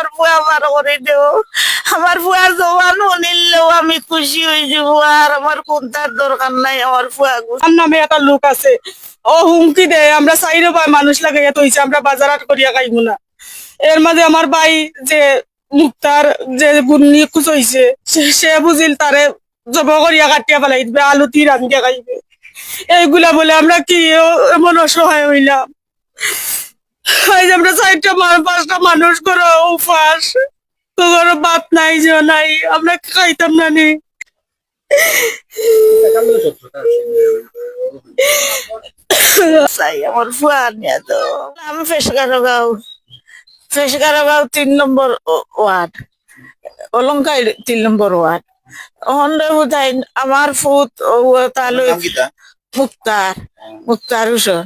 আমার ফুয়া বার করে দেও। আমার ফুয়া জবান শুনিলেও আমি খুশি হয়ে যাবো, আর আমার কোনটার দরকার নাই। আমার ফুয়া আমার নামে একটা লোক আছে, ও হুমকি দেয় আমরা চাইরো ভাই মানুষ লাগাইয়া তৈছে আমরা বাজার হাট করিয়া খাইবো না। এর মাঝে আমার ভাই যে মুক্তার যে গুন্নি খুশ হয়েছে, সে বুঝিল তারে জব করিয়া কাটিয়া ফেলাই দিবে, আলু তীর রান্ধিয়া খাইবে। এইগুলা বলে আমরা কি এমন অসহায় হইলাম। এই যে আমরা চারটা পাঁচটা মানুষ করো উপাস, তো কোনো বাপ নাই যে নাই, আমরা খাইতাম না নি। চাই আমার ফুয়া নিয়ে তো। আমি ফেসগারগাঁও, ফেসগারগাঁও 3 নম্বর ওয়ার্ড, অলংকার 3 নম্বর ওয়ার্ড। অহন্ড বুঝাই আমার ফুত তালু মুক্তার, মুক্তার হোসেন।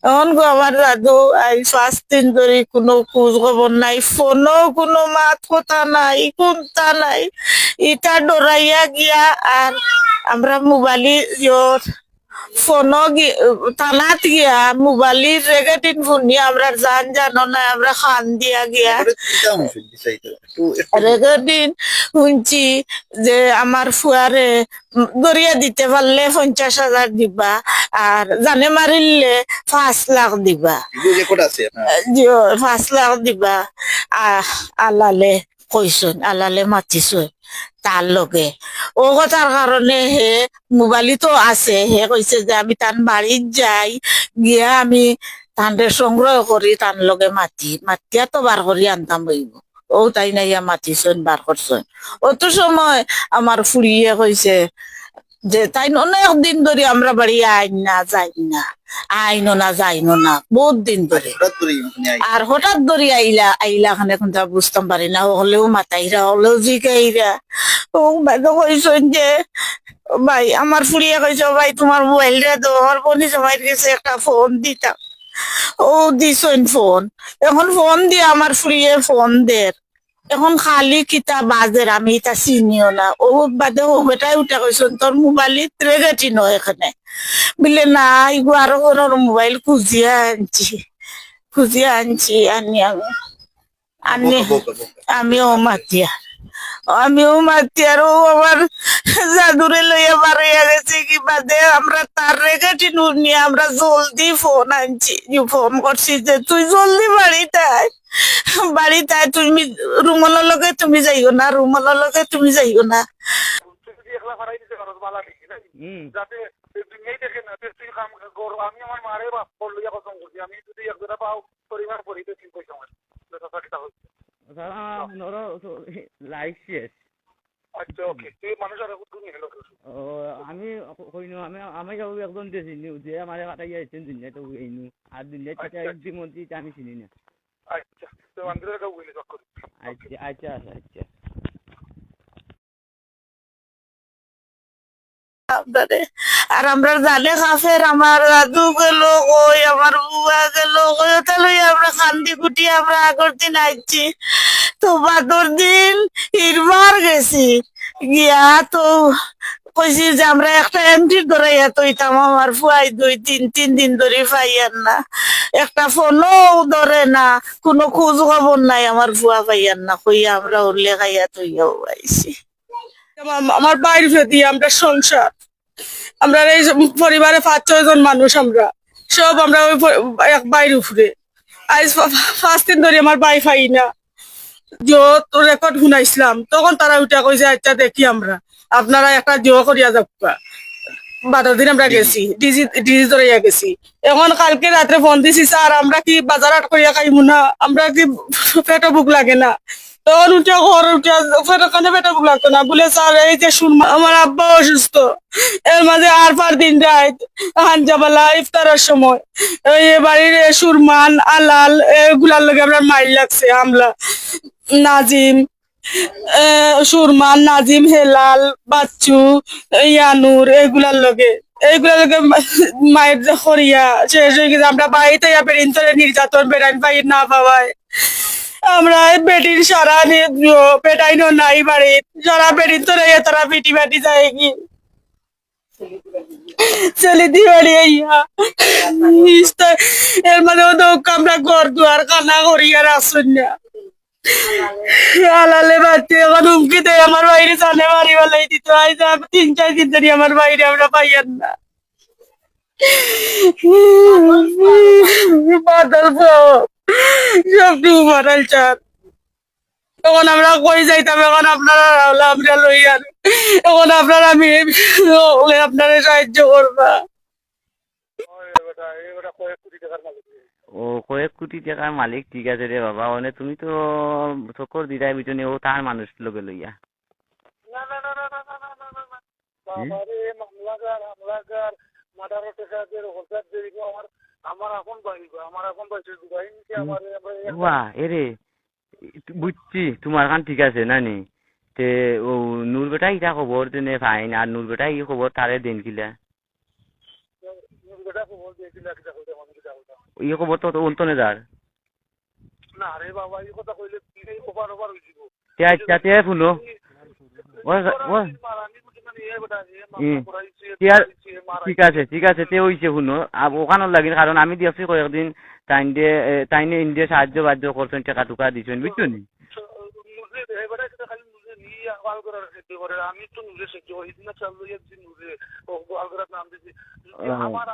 এখন গো আমার দাদু আই 5 দিন ধরে কোনো খোঁজ খবর নাই, ফোনও কোনো মাত কথা নাই, কোনটা নাই। ইটা ডরাইয়া গিয়া আর আমরা মোবাইলি ফোনও থানাত গিয়া মোবাইলের রেগেটিন ফোন আমরা জানো না, আমরা খান দিয়া গিয়া রেগেটিন শুনছি যে আমার ফুয়ারে দরিয়া দিতে পারলে 50,000 দিবা, আর জানে মারিলে 5 লাখ দিবা, 5 লাখ দিবা। আলালে কইসন, আলালে মাতিছুন তার লগে। ও কথার কারণে হে মোবাইলই তো আছে, হে কইছে যে আমি তান বাড়ির যাই, গিয়া আমি তানরে সংগ্রহ করি, তান লগে মাতিয়া তো বার করি আনতাম বইব। ও তাই নাইয়া মাতিছন, বার করছন। অত সময় আমার ফুড়িয়ে কইছে যে তাই অনেক দিন ধরে আমরা বাড়ি আইন না যাই না, আইনো না যাইনো না বহুত দিন ধরে। আর হঠাৎ ধরে আইলা আইলা খানে কোনটা বুঝতাম পারি না, হলেও মাতাইরা হলেও জিগাইরা। ও বাইদ কইছেন যে ভাই, আমার ফুড়িয়ে কইছে ভাই তোমার মোবাইলটা তো আমার বোনি জমাই গেছে, একটা ফোন দিতাম। ও দিছেন ফোন। এখন ফোন দিয়ে আমার ফুড়িয়ে ফোন দের, এখন খালি কিতা বাজের আমি এটা চিনিও না। ও বাদে ও বেটাই উঠে কইছেন তোর মোবাইল রেগেটি নয় এখানে, বলে না ইগো আরো ওর মোবাইল খুঁজিয়া আনছি আনি আমি আনি আমিও মাতিয়া, আমিও মাতিয়ার। ও আমার জাদুরে লইয়া বার হইয়া গেছে কি বাদে আমরা তার রেগেটি নিয়ে আমরা জলদি ফোন আনছি, ফোন করছি যে তুই জলদি বাড়িতে আয়, বাড়িতে আয়, তুমি রুমালের লগে তুমি যাইও না, রুমালের লগে তুমি যাইও না। যাতে দুনিয়াই দেখে না তুই কাম কর। আমি আমার মারে বাপ লইয়া কসম করছি, আমি যদি একজোড়া পাও পরিবার পরিতে তিন পয়সা আমার লাইক শেষ। আচ্ছা ওকে, তুই মানুষ আর তুমি হেলো আমি কইনো আমি আমি যাবো একজন দিয়েছি যে আমার কাটাই আইছেন দুনিয়া তো এইনু, আর দুনিয়া ইতিমধ্যে আমি চিনি না। আচ্ছা তো আন্দ্রের কাউ গেলে চক করি। আচ্ছা আচ্ছা আচ্ছা। আর আমরা জানে কাফের, আমার দাদু গেল কই, আমার বুয়া গেল কই, ওটা লই আমরা খান্দি কুটি আমরা আগর দিন আইছি। তো বাদর দিন ইরবার গেছি গিয়া তো কইছি যে আমরা একটা এন্ট্রি ধরাইয়া তৈতাম, আমার ফুয়াই 2-3 দিন ধরে পাইয়ান না, একটা ফোনও ধরে না, কোনো খোঁজ খবর নাই, আমার ফুয়া পাইয়ান না, কইয়া আমরা উল্লে খাইয়া তৈয়াও পাইছি। আমার বাইর ভেদি আমরা সংসার, আমরা এই পরিবারে 5-6 জন মানুষ, আমরা সব আমরা ওই এক বাইর উপরে। আজ 5 দিন ধরে আমার বাই ফাই না, যত রেকর্ড শুনাইছিলাম তখন তারা উঠা কইছে আচ্ছা দেখি আমরা আপনারা একটা জিও করিয়া যাবা। 12 দিন আমরা গেছি, ডিজি ধরিয়া গেছি। এখন কালকে রাত্রে ফোন দিছি স্যার আমরা কি বাজার হাট করিয়া খাইমু না, আমরা কি পেটে বুক লাগে না। তখন উঠে ঘর উঠে ফেরখানে পেটে বুক লাগতো না, বলে স্যার এই যে শুনমা আমার আব্বা অসুস্থ। এর মাঝে আর পার দিন রাত হানজাবালা ইফতারের সময় এই বাড়ির সুরমান আলাল এগুলার লগে আমরা মাইল লাগছে, আমলা নাজিম সুরমান নাজিম হেলাল বাচ্চু ইয়ানুর এগুলার লগে মায়ের খরিয়া শেষ হয়ে গেছে। আমরা বাড়িতে বেড়িন ধরে নির্যাতন বেড়াইন পাই না পাওয়ায়, আমরা বেটির সারা বেটাইনো নাই বাড়ির সারা বেড়িন ধরে তারা পিটি বাটি যায় কি চলে দিবাড়ি এর মানে আমরা ঘর দুয়ার কানা করি আর আসুন না। আলালে বাচ্চা এখন হুমকি দেয় আমার বাইরে জানে মারি বেলাই দিত আইজ 3-4 দিন ধরে আমার বাইরে আমরা পাইয়ান না বাদল সবটুকু মারাল চার তখন আমরা কই যাইতাম এখন আপনারা আমরা লই আর এখন আপনারা আমি আপনারা সাহায্য করবা এটা কয়েক কোটি টাকার মালিক ও কয়েক কোটি টাকার মালিক ঠিক আছে রে বাবা মানে তুমি তো চক্কর দিদাই বিচনি ও তার মানুষ লগে লইয়া না না না না না না না না না না বাবারে মামলাগার মাদার টেকাদের হোসার দেরিগো আমার এখন বাইগো আমার এখন বাইছে দুবাই নিতে আমার বাহ এরে বুঝছি তোমার কান ঠিক আছে নানি তে ও নূর বেটা ইটা খবর তেনে ফাইন আর নূর বেটা ই খবর তারে দিন কিলা বেটা খবর দিয়ে দিলা কিটা কইতে মানে কিটা কইতা ই খবর তো অন্তনে যার না রে বাবা এই কথা কইলে তুই ওভার হইছিস তে আচ্ছা তে শুনো ও ঠিক আছে তে হইছে শুনো ওখানে লাগিন কারণ আমি দিয়েছি কয়েকদিন তাইনে ইন্ডিয়া সাহায্য বাহ্য করছেন টাকা টুকা দিচ্ছেন বুঝছো নি আমি তো নিজে সহ্য করি না চালু একদিন নিজে নাম দিচ্ছি আমার